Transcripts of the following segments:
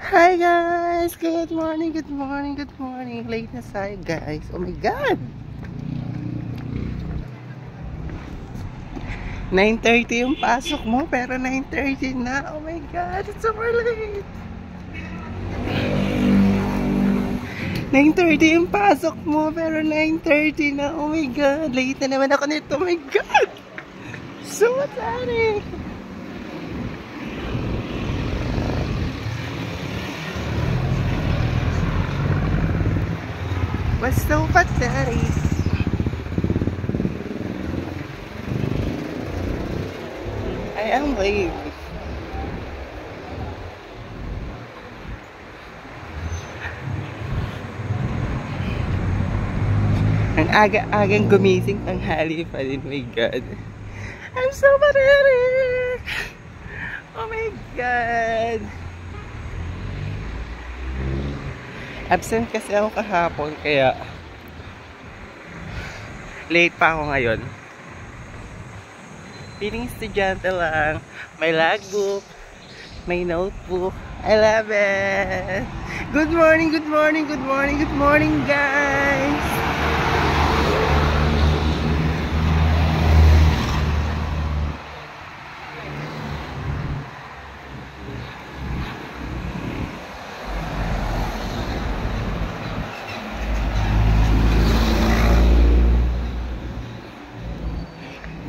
Hi guys! Good morning, good morning, good morning. Late na tayo guys. Oh my God! 9:30 yung pasok mo pero 9:30 na. Oh my God! It's super late! 9:30 yung pasok mo pero 9:30 na. Oh my God! Late na naman ako nito. Oh my God! So what's happening? What's so pathetic? I am late. Ang aga-agang gumising tanghali pa din. My God. I'm so pathetic. Oh my God. Absent kasi ako kahapon kaya late pa ako ngayon. Feeling estudyante lang. May logbook, may notebook. I love it. Good morning, good morning, good morning, good morning guys.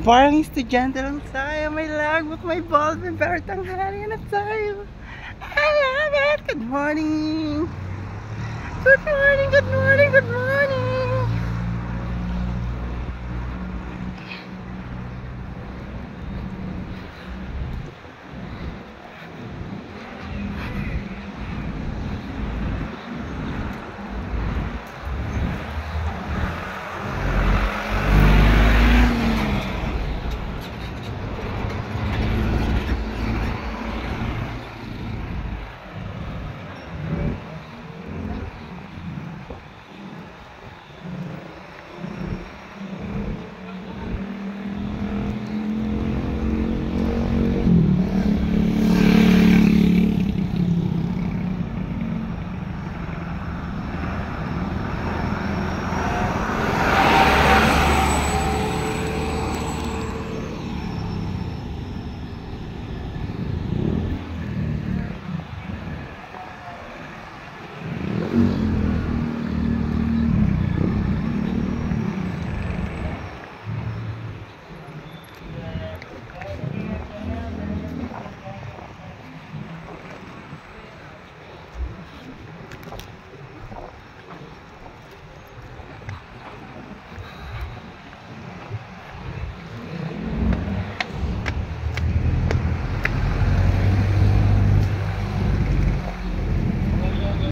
Parang estudyante lang tayo. May logbook, may ballpen, pero tanghali na tayo. I love it! Good morning! Good morning, good morning, good morning!